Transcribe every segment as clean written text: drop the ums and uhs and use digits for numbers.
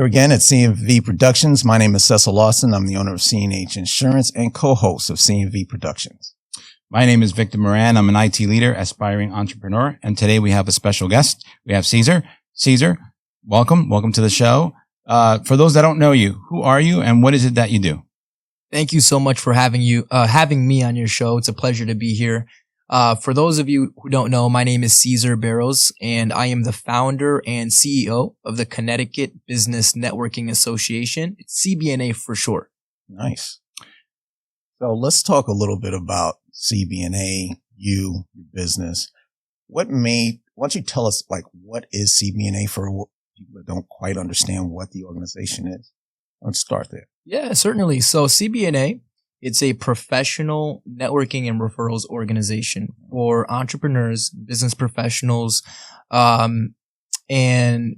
Here again at C&V Productions. My name is Cecil Lawson. I'm the owner of C&H Insurance and co-host of C&V Productions. My name is Victor Moran. I'm an IT leader, aspiring entrepreneur. And today we have a special guest. We have Cesar. Cesar, welcome. Welcome to the show. For those that don't know you, who are you and what is it that you do? Thank you so much for having me on your show. It's a pleasure to be here. For those of you who don't know, my name is Cesar Barros, and I am the founder and CEO of the Connecticut Business Networking Association. It's CBNA for short. Nice. So let's talk a little bit about CBNA, your business. Why don't you tell us, what is CBNA for people that don't quite understand what the organization is? Let's start there. Yeah, certainly. So CBNA, it's a professional networking and referrals organization for entrepreneurs, business professionals, and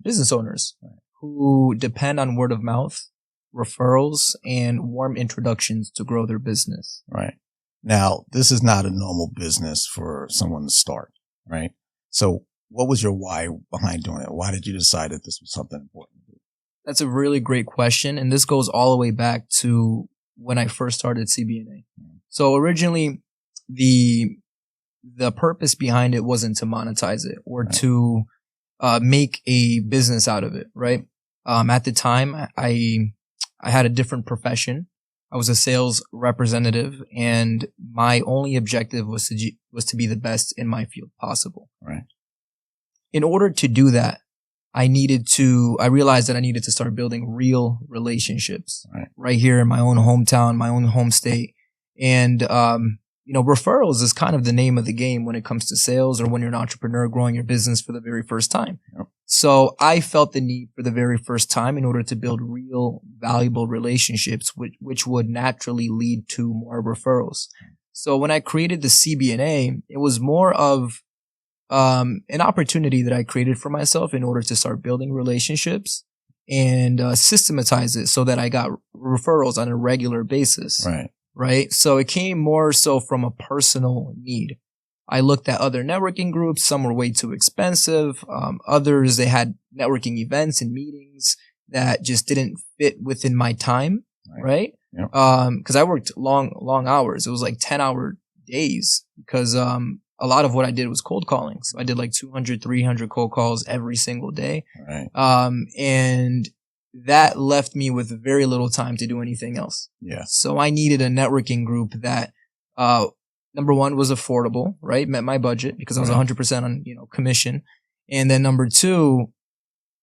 business owners who depend on word of mouth, referrals, and warm introductions to grow their business. Right. Now, this is not a normal business for someone to start, right? So what was your why behind doing it? Why did you decide that this was something important to do? That's a really great question. And this goes all the way back to when I first started CBNA. So originally, the purpose behind it wasn't to monetize it or to make a business out of it, right? At the time, I had a different profession. I was a sales representative, and my only objective was to be the best in my field possible. Right. In order to do that, I realized that I needed to start building real relationships right here in my own hometown, my own home state. And, referrals is kind of the name of the game when it comes to sales or when you're an entrepreneur growing your business for the very first time. Yep. So I felt the need for the very first time in order to build real valuable relationships, which would naturally lead to more referrals. So when I created the CBNA, it was more of an opportunity that I created for myself in order to start building relationships and systematize it so that I got referrals on a regular basis. Right. So it came more so from a personal need. I looked at other networking groups. Some were way too expensive. Others, they had networking events and meetings that just didn't fit within my time. Right. Yep. Cause I worked long hours. It was like 10-hour days because, a lot of what I did was cold calling. So I did like 200, 300 cold calls every single day. Right. And that left me with very little time to do anything else. Yeah. So I needed a networking group that, number one, was affordable, right? Met my budget because I was 100% on, commission. And then number two,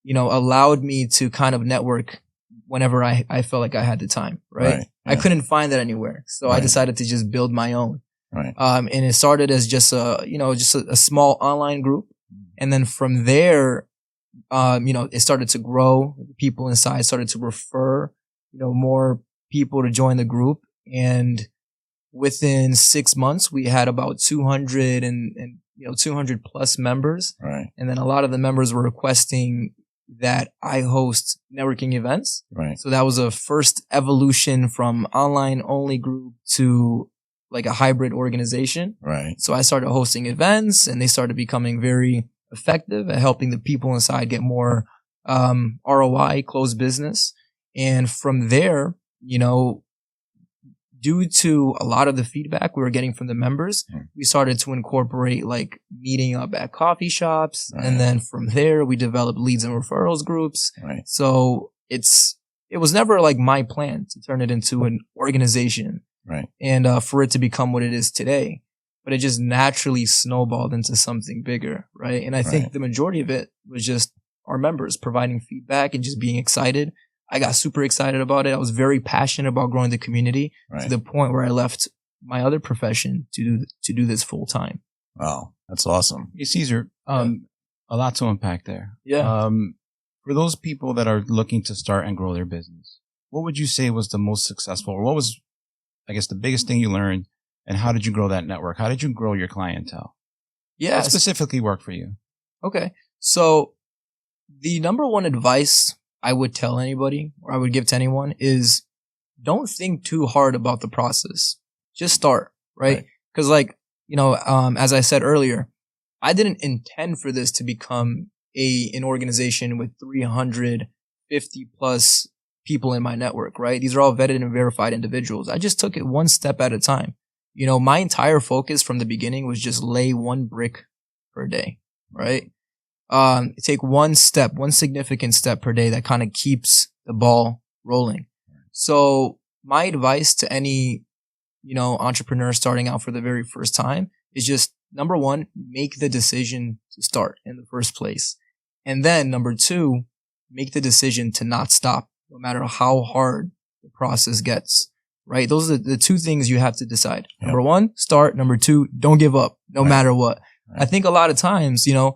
allowed me to kind of network whenever I felt like I had the time, right? Yeah. I couldn't find that anywhere. So I decided to just build my own. Right. And it started as just a small online group. And then from there, it started to grow. People inside started to refer, more people to join the group. And within 6 months, we had about 200 and 200 plus members. Right. And then a lot of the members were requesting that I host networking events. Right. So that was a first evolution from online only group to like a hybrid organization. Right. So I started hosting events and they started becoming very effective at helping the people inside get more ROI, close business. And from there, due to a lot of the feedback we were getting from the members, we started to incorporate like meeting up at coffee shops. Right. And then from there, we developed leads and referrals groups. Right. So it was never like my plan to turn it into an organization. Right. And for it to become what it is today. But it just naturally snowballed into something bigger, right? And I think the majority of it was just our members providing feedback and just being excited. I got super excited about it. I was very passionate about growing the community to the point where I left my other profession to do this full time. Wow, that's awesome. Hey, Cesar, a lot to unpack there. Yeah. For those people that are looking to start and grow their business, what would you say was the most successful, or what was, I guess, the biggest thing you learned, and how did you grow that network? How did you grow your clientele? Yeah. What specifically worked for you? Okay. So the number one advice I would tell anybody, or I would give to anyone, is don't think too hard about the process. Just start, right? Because as I said earlier, I didn't intend for this to become an organization with 300, 50 plus people in my network, right? These are all vetted and verified individuals. I just took it one step at a time. You know, my entire focus from the beginning was just lay one brick per day, right? Take one step, one significant step per day that kind of keeps the ball rolling. So my advice to any, you know, entrepreneur starting out for the very first time is just, number one, make the decision to start in the first place. And then number two, make the decision to not stop, no matter how hard the process gets, right? Those are the two things you have to decide. Yep. Number one, start. Number two, don't give up, no matter what. Right. I think a lot of times, you know,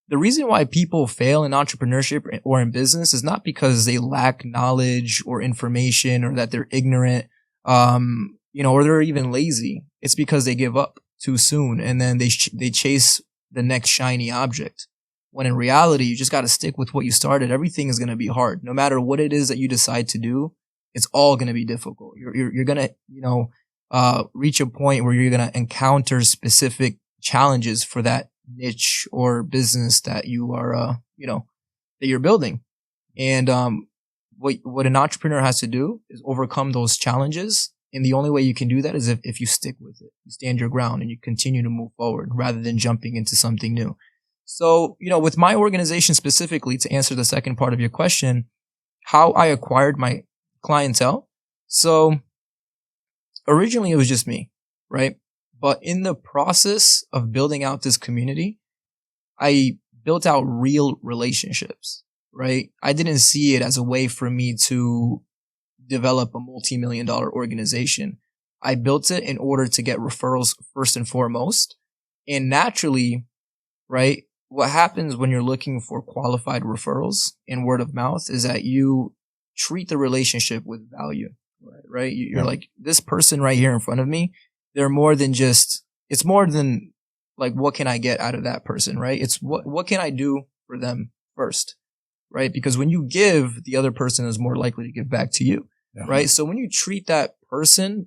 the reason why people fail in entrepreneurship or in business is not because they lack knowledge or information or that they're ignorant, you know, or they're even lazy. It's because they give up too soon and then they chase the next shiny object. When in reality, you just got to stick with what you started. Everything is going to be hard. No matter what it is that you decide to do, it's all going to be difficult. You're going to, you know, reach a point where you're going to encounter specific challenges for that niche or business that you are, you know, that you're building. And, what an entrepreneur has to do is overcome those challenges. And the only way you can do that is if you stick with it, you stand your ground and you continue to move forward rather than jumping into something new. So, you know, with my organization specifically, to answer the second part of your question, how I acquired my clientele. So originally it was just me, right? But in the process of building out this community, I built out real relationships, right? I didn't see it as a way for me to develop a multi-million-dollar organization. I built it in order to get referrals first and foremost. And naturally, right, what happens when you're looking for qualified referrals in word of mouth is that you treat the relationship with value, right? You're like, this person right here in front of me, they're more than just, it's more than like, what can I get out of that person, right? It's what can I do for them first, right? Because when you give, the other person is more likely to give back to you, right? So when you treat that person,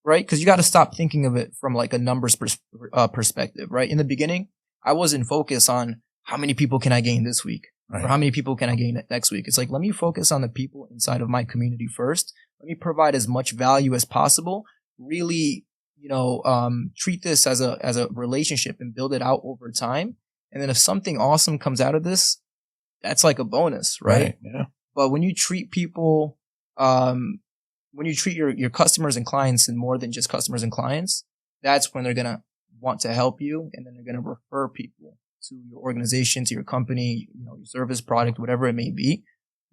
right? Because you got to stop thinking of it from like a numbers perspective, right? In the beginning, I wasn't focused on how many people can I gain this week or how many people can I gain next week. It's like, let me focus on the people inside of my community first. Let me provide as much value as possible. Really, you know, treat this as a relationship and build it out over time. And then if something awesome comes out of this, that's like a bonus, right? Yeah. But when you treat people, when you treat your customers and clients and more than just customers and clients, that's when they're going to want to help you, and then they're going to refer people to your organization, to your company, you know, your service, product, whatever it may be.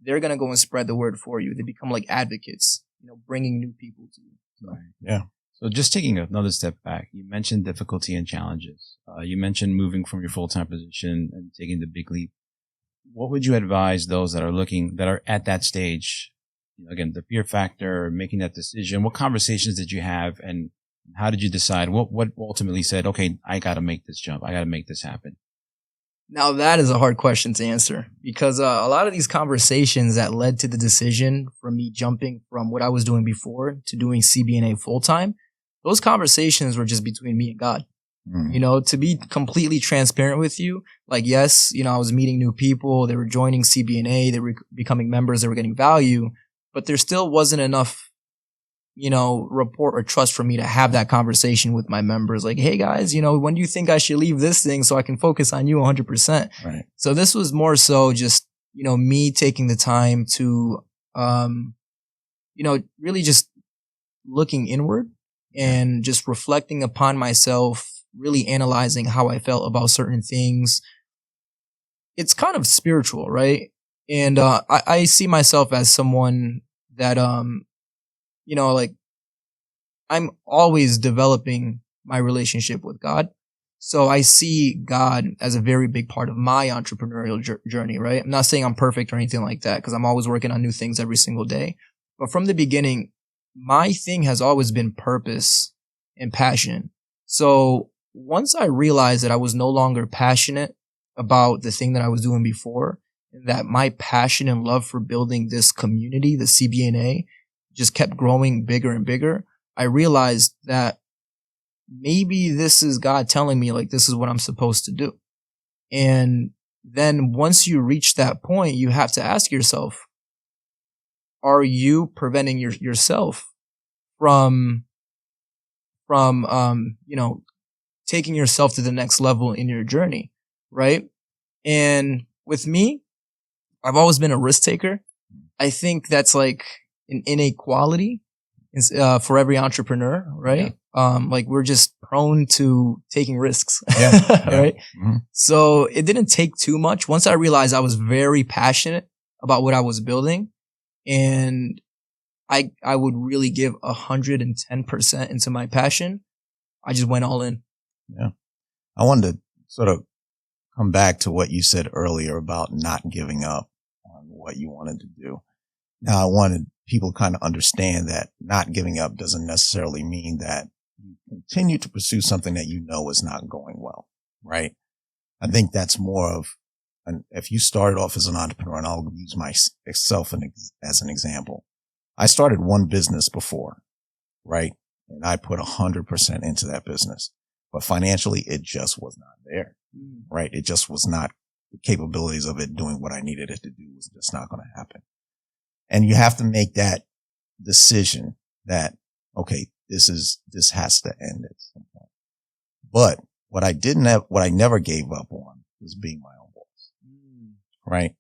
They're going to go and spread the word for you. They become like advocates, you know, bringing new people to you. So. Yeah. So just taking another step back, you mentioned difficulty and challenges. You mentioned moving from your full-time position and taking the big leap. What would you advise those that are at that stage? You know, again, the fear factor, making that decision. What conversations did you have, and how did you decide? What ultimately said, okay, I got to make this jump. I got to make this happen? Now that is a hard question to answer because a lot of these conversations that led to the decision from me jumping from what I was doing before to doing CBNA full time, those conversations were just between me and God. You know, to be completely transparent with you, like, yes, you know, I was meeting new people. They were joining CBNA. They were becoming members. They were getting value, but there still wasn't enough, you know, rapport or trust for me to have that conversation with my members. Like, hey guys, you know, when do you think I should leave this thing so I can focus on you 100%? Right. So this was more so just, you know, me taking the time to, you know, really just looking inward and just reflecting upon myself, really analyzing how I felt about certain things. It's kind of spiritual, right? And, I see myself as someone that, you know, like, I'm always developing my relationship with God. So I see God as a very big part of my entrepreneurial journey, right? I'm not saying I'm perfect or anything like that because I'm always working on new things every single day. But from the beginning, my thing has always been purpose and passion. So once I realized that I was no longer passionate about the thing that I was doing before, and that my passion and love for building this community, the CBNA, just kept growing bigger and bigger, I realized that maybe this is God telling me, like, this is what I'm supposed to do. And then once you reach that point, you have to ask yourself, are you preventing yourself from, taking yourself to the next level in your journey? Right. And with me, I've always been a risk taker. I think that's like an inequality for every entrepreneur, right? Yeah. Like we're just prone to taking risks, right? Mm-hmm. So it didn't take too much. Once I realized I was very passionate about what I was building, and I would really give 110% into my passion, I just went all in. Yeah. I wanted to sort of come back to what you said earlier about not giving up on what you wanted to do. Now, I wanted people to kind of understand that not giving up doesn't necessarily mean that you continue to pursue something that you know is not going well, right? I think that's more of, if you started off as an entrepreneur, and I'll use myself as an example. I started one business before, right? And I put 100% into that business, but financially it just was not there, right? It just was not, the capabilities of it doing what I needed it to do was just not going to happen. And you have to make that decision that, okay, this has to end at some point. But what I never gave up on was being my own boss. Right.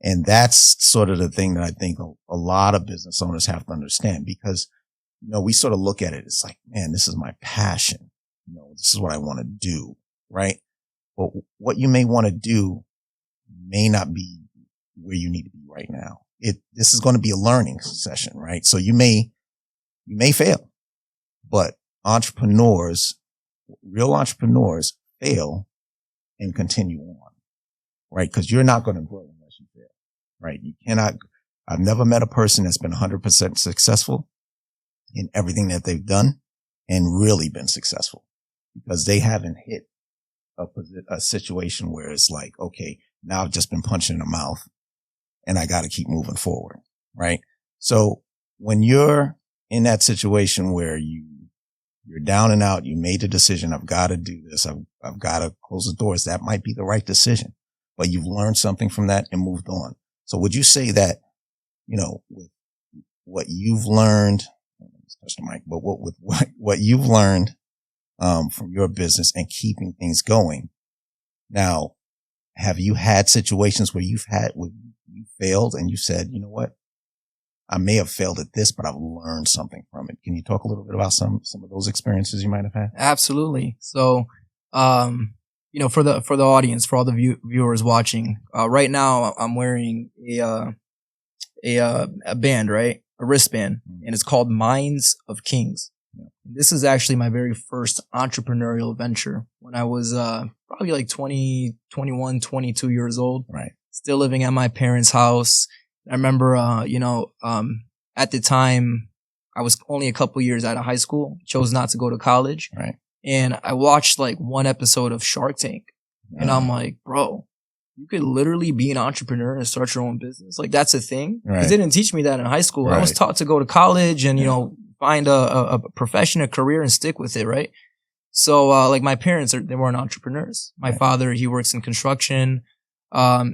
And that's sort of the thing that I think a lot of business owners have to understand, because, we sort of look at it. It's like, man, this is my passion. This is what I want to do. Right. But what you may want to do may not be where you need to be right now. This is going to be a learning session, right? So you may fail, but real entrepreneurs fail and continue on, right? Because you're not going to grow unless you fail, right? You cannot. I've never met a person that's been 100% successful in everything that they've done and really been successful, because they haven't hit a situation where it's like, okay, now I've just been punched in the mouth and I got to keep moving forward, right? So when you're in that situation where you're down and out, you made the decision, I've got to do this, I've got to close the doors, that might be the right decision, but you've learned something from that and moved on. So would you say that, with what you've learned, touch the mic, but what you've learned from your business and keeping things going, now, have you had situations where you failed and you said, you know what? I may have failed at this, but I've learned something from it. Can you talk a little bit about some of those experiences you might have had? Absolutely. So, for the audience, for all the viewers watching, right now I'm wearing a band, right? A wristband, and it's called Minds of Kings. This is actually my very first entrepreneurial venture when I was probably like 20, 21, 22 years old. Right. Still living at my parents' house. I remember, at the time, I was only a couple years out of high school, chose not to go to college. Right. And I watched like one episode of Shark Tank. And I'm like, bro, you could literally be an entrepreneur and start your own business. Like, that's a thing. Right. They didn't teach me that in high school. Right. I was taught to go to college and, find a profession, a career, and stick with it, right? So, like my parents, they weren't entrepreneurs. My father, he works in construction.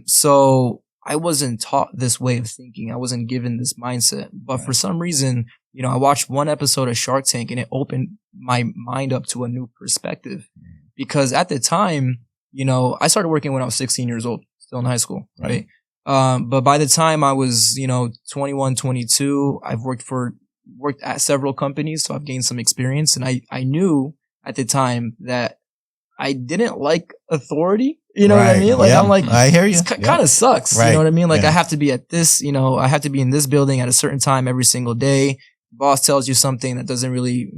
So I wasn't taught this way of thinking. I wasn't given this mindset. But for some reason, I watched one episode of Shark Tank and it opened my mind up to a new perspective. Because at the time, I started working when I was 16 years old, still in high school, right? But by the time I was, 21, 22, I've worked at several companies, so I've gained some experience. And I knew at the time that I didn't like authority. You know what I mean? Like, I'm like, I hear you. It kind of sucks. Right. You know what I mean? Like, I have to be at this, I have to be in this building at a certain time every single day. Boss tells you something that doesn't really,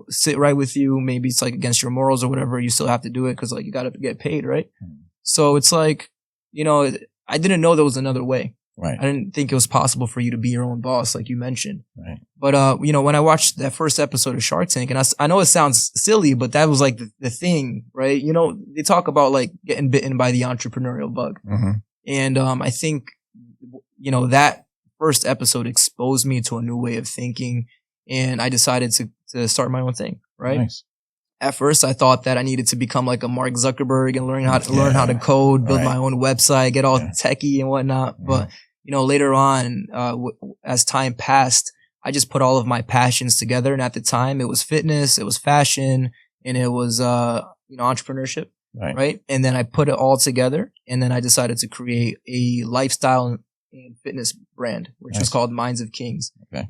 sit right with you. Maybe it's like against your morals or whatever. You still have to do it because like you got to get paid, right? So it's like, I didn't know there was another way. Right. I didn't think it was possible for you to be your own boss, like you mentioned. Right. But, when I watched that first episode of Shark Tank, and I know it sounds silly, but that was like the thing, right? They talk about like getting bitten by the entrepreneurial bug. Mm-hmm. And, I think, that first episode exposed me to a new way of thinking, and I decided to start my own thing, right? Nice. At first, I thought that I needed to become like a Mark Zuckerberg and learn how to code, build my own website, get all techie and whatnot. But later on, as time passed, I just put all of my passions together. And at the time it was fitness, it was fashion, and it was, entrepreneurship. Right. And then I put it all together, and then I decided to create a lifestyle and fitness brand, which was called Minds of Kings. Okay.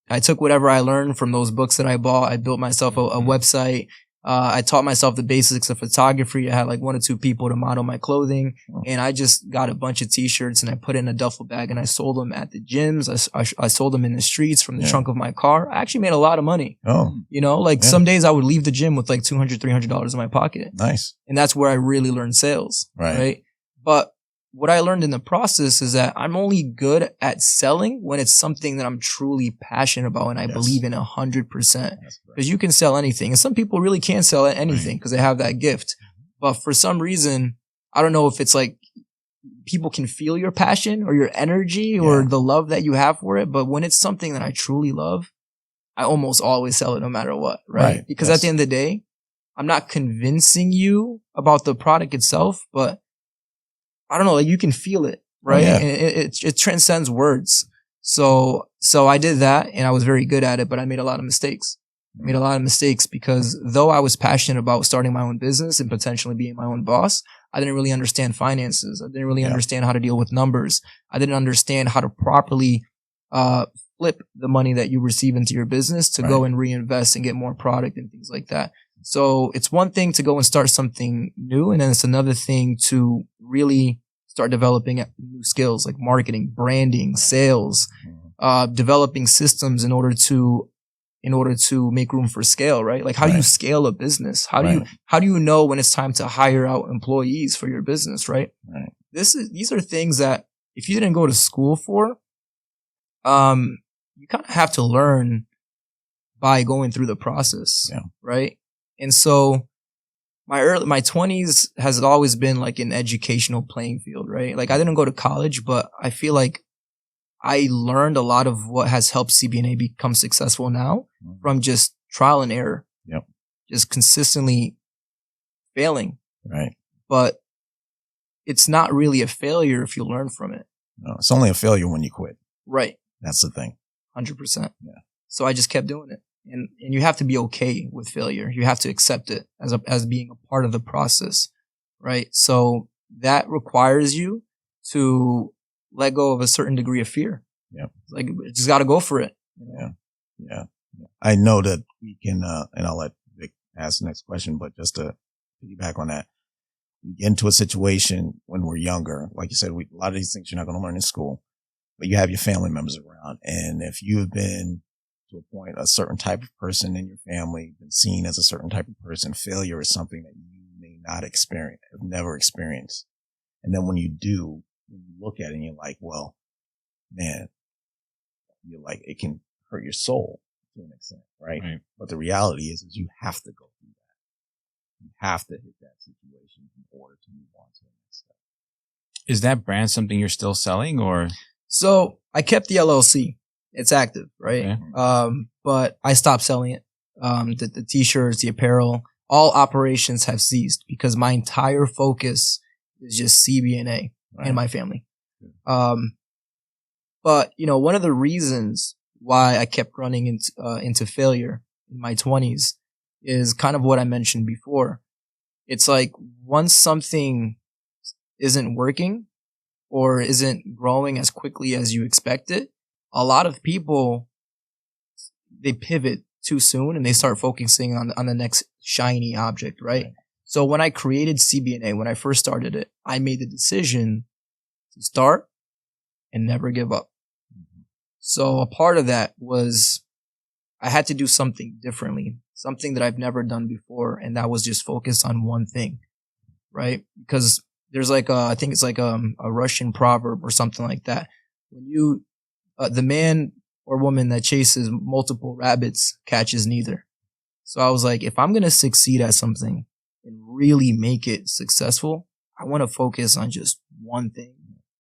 I took whatever I learned from those books that I bought. I built myself a website. I taught myself the basics of photography. I had like 1 or 2 people to model my clothing, and I just got a bunch of t-shirts and I put it in a duffel bag and I sold them at the gyms. I sold them in the streets from the trunk of my car. I actually made a lot of money. Some days I would leave the gym with like $200, $300 in my pocket. Nice. And that's where I really learned sales. Right. But what I learned in the process is that I'm only good at selling when it's something that I'm truly passionate about and I believe in 100%. Because you can sell anything. And some people really can't sell anything because they have that gift. But for some reason, I don't know if it's like people can feel your passion or your energy or the love that you have for it. But when it's something that I truly love, I almost always sell it no matter what. Right. Because at the end of the day, I'm not convincing you about the product itself, but I don't know, like you can feel it, right? And it transcends words. So I did that and I was very good at it, but I made a lot of mistakes. Because though I was passionate about starting my own business and potentially being my own boss, I didn't really understand finances. I didn't really understand how to deal with numbers. I didn't understand how to properly flip the money that you receive into your business to go and reinvest and get more product and things like that. So it's one thing to go and start something new, and then it's another thing to really start developing new skills like marketing, branding, sales, developing systems in order to make room for scale, right? Like how do you scale a business? How do you know when it's time to hire out employees for your business, right? These are things that if you didn't go to school for, you kind of have to learn by going through the process, right? And so my 20s has always been like an educational playing field, right? Like I didn't go to college, but I feel like I learned a lot of what has helped CBNA become successful now from just trial and error. Just consistently failing. Right. But it's not really a failure if you learn from it. No, it's only a failure when you quit. Right. That's the thing. 100%. Yeah. So I just kept doing it. And you have to be okay with failure. You have to accept it as being a part of the process, right? So that requires you to let go of a certain degree of fear. Yeah. Like, just got to go for it. Yeah. I know that we can, and I'll let Vic ask the next question, but just to piggyback on that, we get into a situation when we're younger. Like you said, a lot of these things you're not going to learn in school, but you have your family members around. And if you've been to a point, a certain type of person in your family, been seen as a certain type of person, failure is something that you may not experience, have never experienced. And then when you do, you look at it and you're like, well, man, you're like, it can hurt your soul to an extent, right? But the reality is you have to go through that. You have to hit that situation in order to move on to the next step. Is that brand something you're still selling or? So I kept the LLC. It's active, right? Okay. But I stopped selling it. The t-shirts, the apparel, all operations have ceased because my entire focus is just CBNA and my family. But one of the reasons why I kept running into failure in my 20s is kind of what I mentioned before. It's like once something isn't working or isn't growing as quickly as you expect it, a lot of people, they pivot too soon and they start focusing on the next shiny object, right? So when I created CBNA, when I first started it, I made the decision to start and never give up. So a part of that was I had to do something differently, something that I've never done before. And that was just focus on one thing, right? Because there's like I think it's like a Russian proverb or something like that. When you the man or woman that chases multiple rabbits catches neither. So I was like, if I'm going to succeed at something and really make it successful, I want to focus on just one thing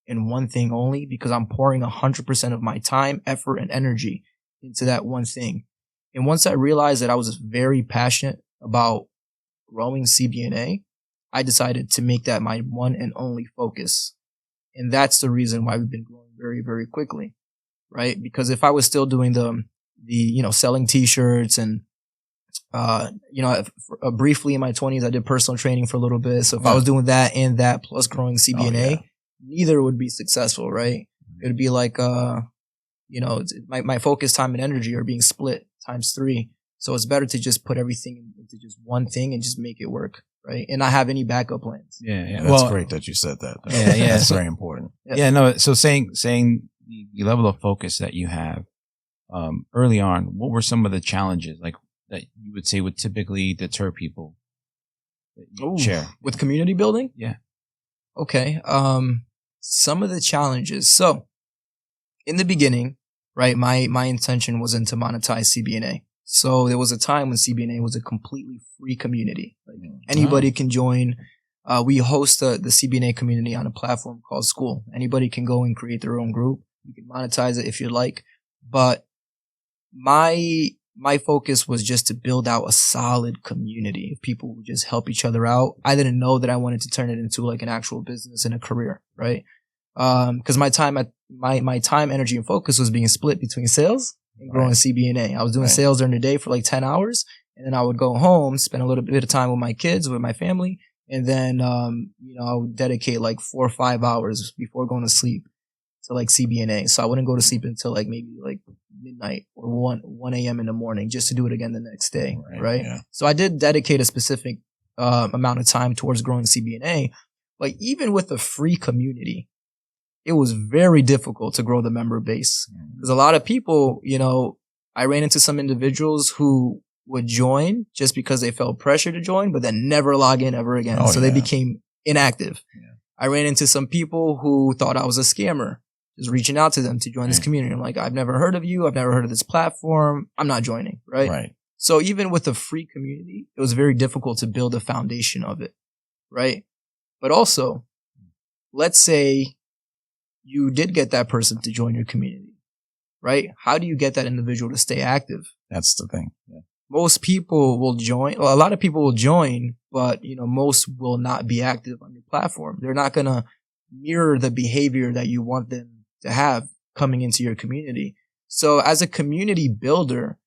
and one thing only because I'm pouring 100% of my time, effort, and energy into that one thing. And once I realized that I was very passionate about growing CBNA, I decided to make that my one and only focus. And that's the reason why we've been growing very, very quickly, right? Because if I was still doing the selling t-shirts and, briefly in my 20s, I did personal training for a little bit. So if I was doing that and that plus growing CBNA, neither would be successful, right? It would be like, my focus, time, and energy are being split times 3. So it's better to just put everything into just one thing and just make it work, right? And not have any backup plans. Yeah. That's great that you said that. Yeah. That's very important. Yeah. No. So saying the level of focus that you have early on, what were some of the challenges like that you would say would typically deter people that you share with community building? Yeah. Okay. Some of the challenges. So in the beginning, right, my intention wasn't to monetize CBNA. So there was a time when CBNA was a completely free community. Like anybody can join. We host the CBNA community on a platform called School. Anybody can go and create their own group. You can monetize it if you'd like. But my focus was just to build out a solid community of people who just help each other out. I didn't know that I wanted to turn it into like an actual business and a career, right? Because my time, energy, and focus was being split between sales and growing CBNA. I was doing sales during the day for like 10 hours, and then I would go home, spend a little bit of time with my kids, with my family, and then I would dedicate like 4 or 5 hours before going to sleep to like CBNA. So I wouldn't go to sleep until like maybe like midnight or 1 a.m. in the morning just to do it again the next day, right? Yeah. So I did dedicate a specific amount of time towards growing CBNA, but even with a free community, it was very difficult to grow the member base because a lot of people, I ran into some individuals who would join just because they felt pressure to join, but then never log in ever again. They became inactive. Yeah. I ran into some people who thought I was a scammer, just reaching out to them to join this community. I'm like, I've never heard of you. I've never heard of this platform. I'm not joining. Right. So even with a free community, it was very difficult to build a foundation of it. Right. But also, let's say you did get that person to join your community, right? How do you get that individual to stay active? That's the thing. Yeah. Most people will join. Well, a lot of people will join, but most will not be active on your platform. They're not going to mirror the behavior that you want them to have coming into your community. So as a community builder,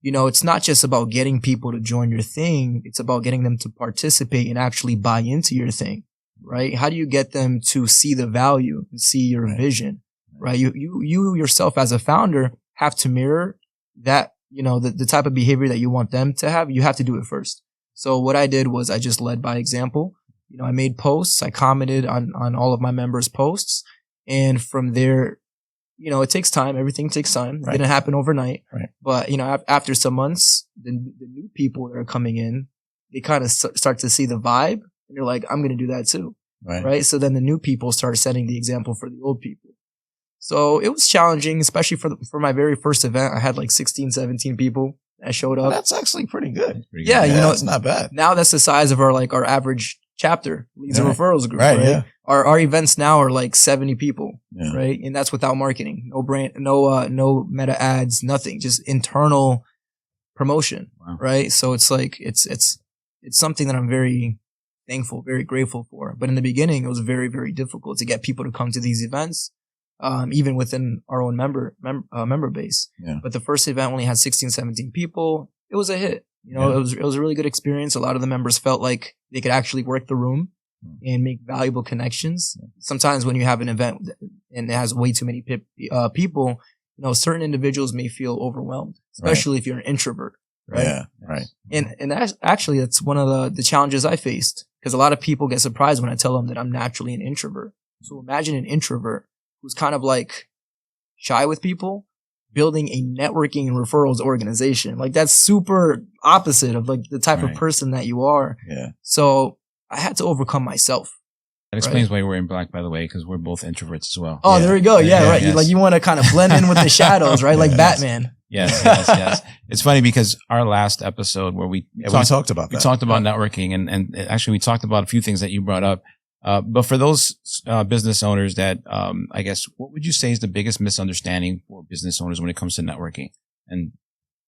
it's not just about getting people to join your thing. It's about getting them to participate and actually buy into your thing. Right? How do you get them to see the value and see your vision? Right? You yourself as a founder have to mirror that, the type of behavior that you want them to have. You have to do it first. So what I did was I just led by example. I made posts. I commented on all of my members' posts. And from there, it takes time. Everything takes time. It didn't happen overnight. Right. But, after some months, the new people that are coming in, they kind of start to see the vibe. And you're like, I'm going to do that too. Right. So then the new people start setting the example for the old people. So it was challenging, especially for my very first event. I had like 16, 17 people that showed up. That's actually pretty good. It's not bad. Now that's the size of our average chapter, leads and referrals group. Right. Yeah. Our events now are like 70 people. Yeah. Right. And that's without marketing, no brand, no meta ads, nothing, just internal promotion. Wow. Right. So it's like, it's something that I'm very thankful, very grateful for. But in the beginning, it was very, very difficult to get people to come to these events, even within our own member base. Yeah. But the first event only had 16, 17 people. It was a hit. It was a really good experience. A lot of the members felt like they could actually work the room and make valuable connections. Sometimes when you have an event and it has way too many people, certain individuals may feel overwhelmed, especially if you're an introvert. Right. Yeah. Right. And that's one of the challenges I faced, because a lot of people get surprised when I tell them that I'm naturally an introvert. So imagine an introvert who's kind of like shy with people, building a networking and referrals organization. Like that's super opposite of like the type of person that you are. Yeah. So I had to overcome myself. That explains why we're in black, by the way, because we're both introverts as well. Oh, there we go. Yeah, right. Yes. You want to kind of blend in with the shadows, right? Like Batman. Yes. It's funny because our last episode where we talked about networking and actually we talked about a few things that you brought up. But for those business owners that, I guess, what would you say is the biggest misunderstanding for business owners when it comes to networking and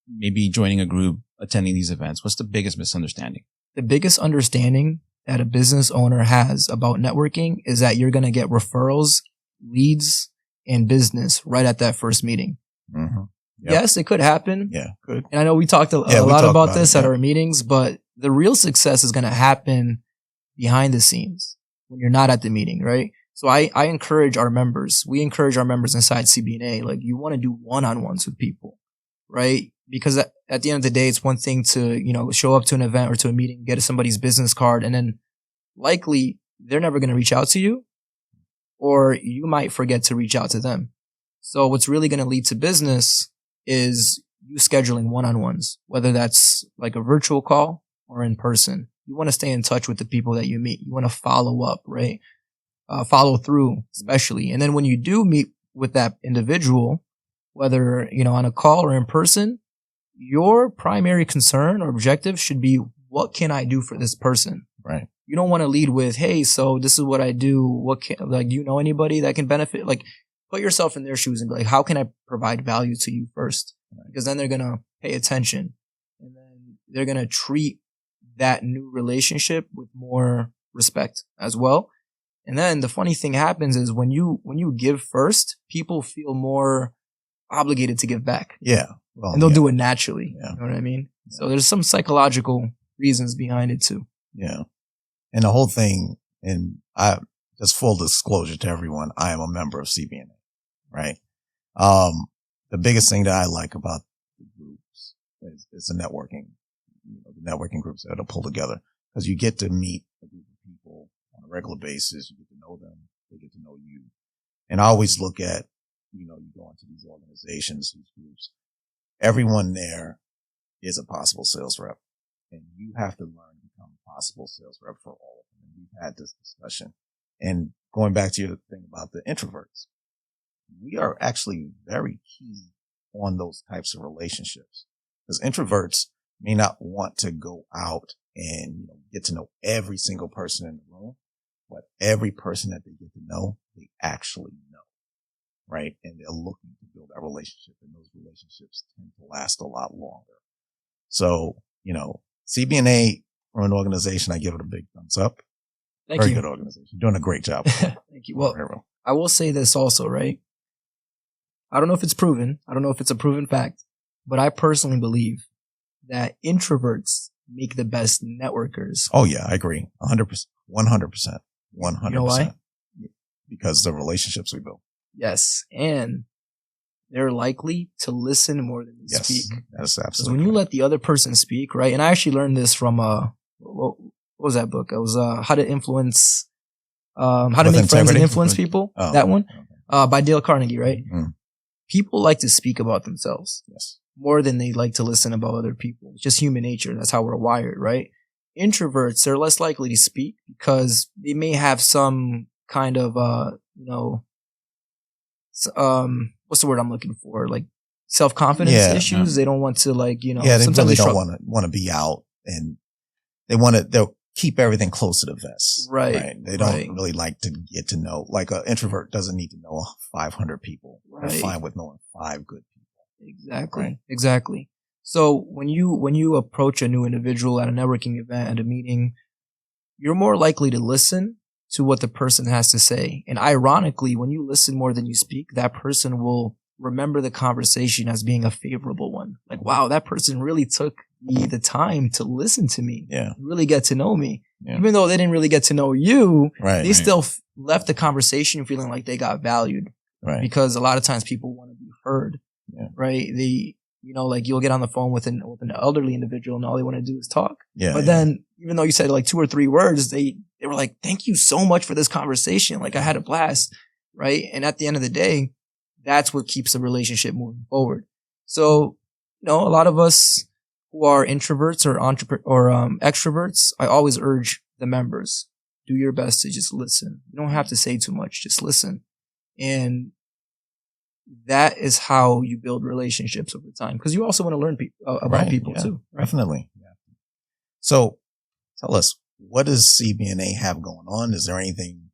maybe joining a group, attending these events? What's the biggest misunderstanding? The biggest understanding that a business owner has about networking is that you're going to get referrals, leads, and business right at that first meeting. Mm-hmm. Yep. Yes, it could happen. Yeah, good. And I know we talked a lot about this at our meetings, but the real success is going to happen behind the scenes when you're not at the meeting, right? So I encourage our members. We encourage our members inside CBNA. Like, you want to do one-on-ones with people, right? Because at the end of the day, it's one thing to, show up to an event or to a meeting, get somebody's business card, and then likely they're never going to reach out to you, or you might forget to reach out to them. So what's really going to lead to business is you scheduling one-on-ones, whether that's like a virtual call or in person. You want to stay in touch with the people that you meet. You want to follow up, right? Follow through, especially. And then when you do meet with that individual, whether, on a call or in person, your primary concern or objective should be, what can I do for this person? Right. You don't want to lead with, hey, so this is what I do. Do you know anybody that can benefit? Like, put yourself in their shoes and be like, how can I provide value to you first? Because then they're going to pay attention, and then they're going to treat that new relationship with more respect as well. And then the funny thing happens is when you give first, people feel more obligated to give back. Yeah. Well, and they'll do it naturally. Yeah. You know what I mean? Yeah. So there's some psychological reasons behind it too. Yeah. And the whole thing, and just full disclosure to everyone, I am a member of CBNA, right? The biggest thing that I like about the groups is the networking, the networking groups that are pulled together, because you get to meet a group of people on a regular basis. You get to know them. They get to know you. And I always look at, you go into these organizations, these groups, everyone there is a possible sales rep, and you have to learn to become a possible sales rep for all of them. And we've had this discussion. And going back to your thing about the introverts, we are actually very key on those types of relationships, because introverts may not want to go out and get to know every single person in the room, but every person that they get to know, they actually know, right? And they're looking to build that relationship, and those relationships tend to last a lot longer. So, CBNA, from an organization, I give it a big thumbs up. Thank you. Very good organization. You're doing a great job. Thank you. Well, I will say this also, right? I don't know if it's proven. I don't know if it's a proven fact, but I personally believe that introverts make the best networkers. Oh yeah, I agree. 100%. 100%. 100%. You know why? Because the relationships we build. Yes. And they're likely to listen more than they speak. That's absolutely. Because when you let the other person speak, right? And I actually learned this from, what was that book? It was, How to Influence, How to Make Friends and Influence People. Oh, that one. Okay. By Dale Carnegie, right? Mm. People like to speak about themselves. Yes. More than they like to listen about other people. It's just human nature. That's how we're wired, right? Introverts are less likely to speak because they may have some kind of, what's the word I'm looking for? Like self-confidence issues. They don't want to they really don't want to be out, and they'll keep everything close to the vest. Right. They don't really like to get to know, like an introvert doesn't need to know 500 people. Right. They're fine with knowing 5 good people. Exactly. Right. Exactly. So when you approach a new individual at a networking event, at a meeting, you're more likely to listen to what the person has to say. And ironically, when you listen more than you speak, that person will remember the conversation as being a favorable one. Like, wow, that person really took the time to listen to me. Yeah. Really get to know me. Yeah. Even though they didn't really get to know you, they still left the conversation feeling like they got valued. Right. Because a lot of times people want to be heard. Yeah. Right. You'll get on the phone with an elderly individual and all they want to do is talk. Yeah. But then even though you said like 2 or 3 words, they were like, thank you so much for this conversation. Like I had a blast. Right. And at the end of the day, that's what keeps the relationship moving forward. So, a lot of us who are introverts or extroverts, I always urge the members, do your best to just listen. You don't have to say too much. Just listen. And that is how you build relationships over time. Because you also want to learn about people too. Right? Definitely. Yeah. So tell us, what does CBNA have going on? Is there anything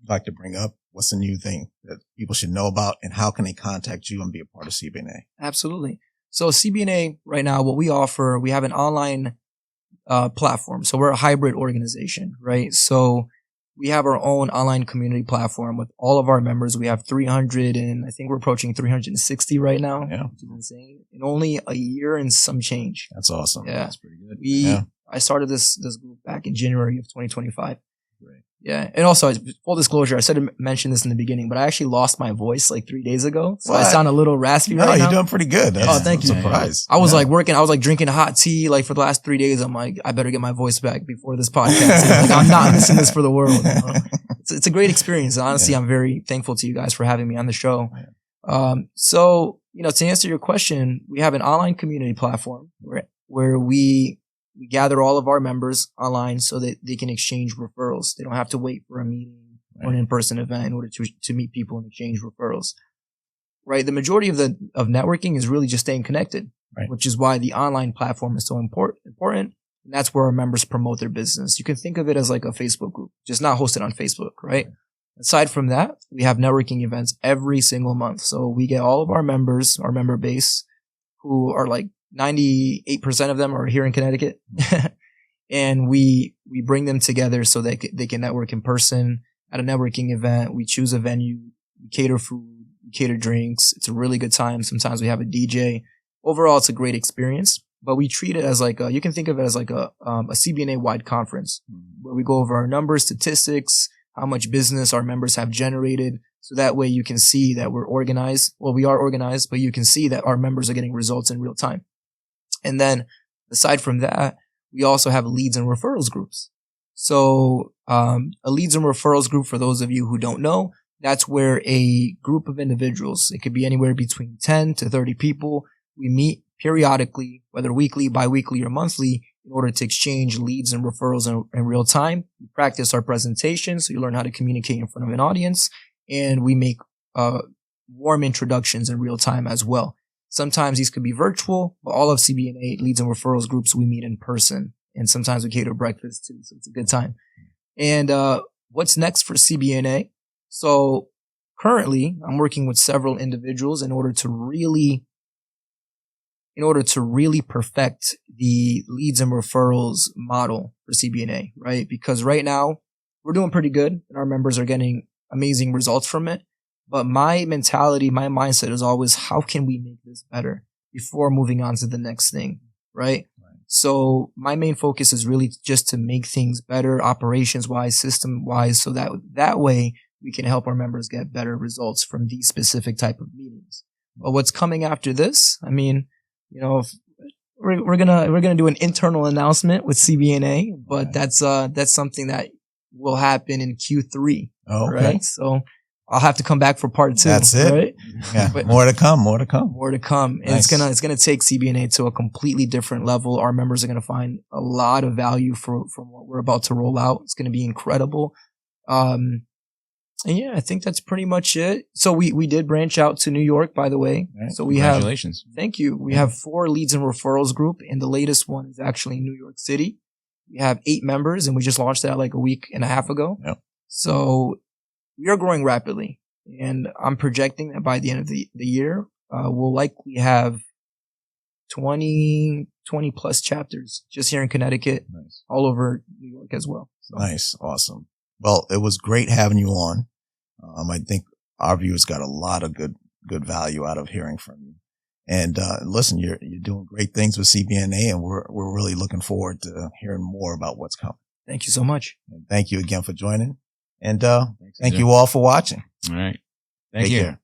you'd like to bring up? What's the new thing that people should know about, and how can they contact you and be a part of CBNA? Absolutely. So CBNA right now, what we offer, we have an online platform. So we're a hybrid organization, right? So we have our own online community platform with all of our members. We have 300 and I think we're approaching 360 right now, which is insane. In only a year and some change. That's awesome. Yeah. That's pretty good. I started this group back in January of 2025. Right. Yeah. And also, full disclosure, I said to mention this in the beginning, but I actually lost my voice like 3 days ago. So I sound a little raspy right now. No, you're doing pretty good. Thank you. Surprised. I was like working, I was like drinking hot tea like for the last 3 days. I'm like, I better get my voice back before this podcast. Like, I'm not missing this for the world. You know? It's a great experience. Honestly, I'm very thankful to you guys for having me on the show. So, to answer your question, we have an online community platform where we gather all of our members online so that they can exchange referrals. They don't have to wait for a meeting or an in-person event in order to meet people and exchange referrals. Right. The majority of networking is really just staying connected, which is why the online platform is so important. And that's where our members promote their business. You can think of it as like a Facebook group, just not hosted on Facebook, right? Aside from that, we have networking events every single month. So we get all of our members, our member base, who are like 98% of them are here in Connecticut. And we bring them together so they can network in person at a networking event. We choose a venue, we cater food, we cater drinks. It's a really good time. Sometimes we have a DJ. Overall, it's a great experience, but we treat it as like you can think of it as like a CBNA wide conference where we go over our numbers, statistics, how much business our members have generated. So that way you can see that we're organized. Well, we are organized, but you can see that our members are getting results in real time. And then aside from that, we also have leads and referrals groups. So a leads and referrals group, for those of you who don't know, that's where a group of individuals, it could be anywhere between 10 to 30 people, we meet periodically, whether weekly, biweekly, or monthly, in order to exchange leads and referrals in real time. We practice our presentation, so you learn how to communicate in front of an audience, and we make warm introductions in real time as well. Sometimes these could be virtual, but all of CBNA leads and referrals groups, we meet in person. And sometimes we cater breakfast too, so it's a good time. And what's next for CBNA? So currently, I'm working with several individuals in order to really perfect the leads and referrals model for CBNA, right? Because right now, we're doing pretty good and our members are getting amazing results from it. But my mentality, my mindset is always, how can we make this better before moving on to the next thing, right? So my main focus is really just to make things better, operations-wise, system-wise, so that way we can help our members get better results from these specific type of meetings. But what's coming after this? I mean, if we're gonna do an internal announcement with CBNA, but that's something that will happen in Q3, right? So I'll have to come back for part 2. That's it. Right? Yeah. But more to come. More to come. Nice. And it's gonna take CBNA to a completely different level. Our members are gonna find a lot of value from what we're about to roll out. It's gonna be incredible. And yeah, I think that's pretty much it. So we did branch out to New York, by the way. Right. So Congratulations. Thank you. We have 4 leads and referrals group, and the latest one is actually in New York City. We have 8 members, and we just launched that like a week and a half ago. Yep. So we are growing rapidly, and I'm projecting that by the end of the year, we'll likely have 20 plus chapters just here in Connecticut, all over New York as well. So. Nice. Awesome. Well, it was great having you on. I think our viewers got a lot of good value out of hearing from you. And listen, you're doing great things with CBNA, and we're really looking forward to hearing more about what's coming. Thank you so much. And thank you again for joining. And thank you all for watching. All right. Take care.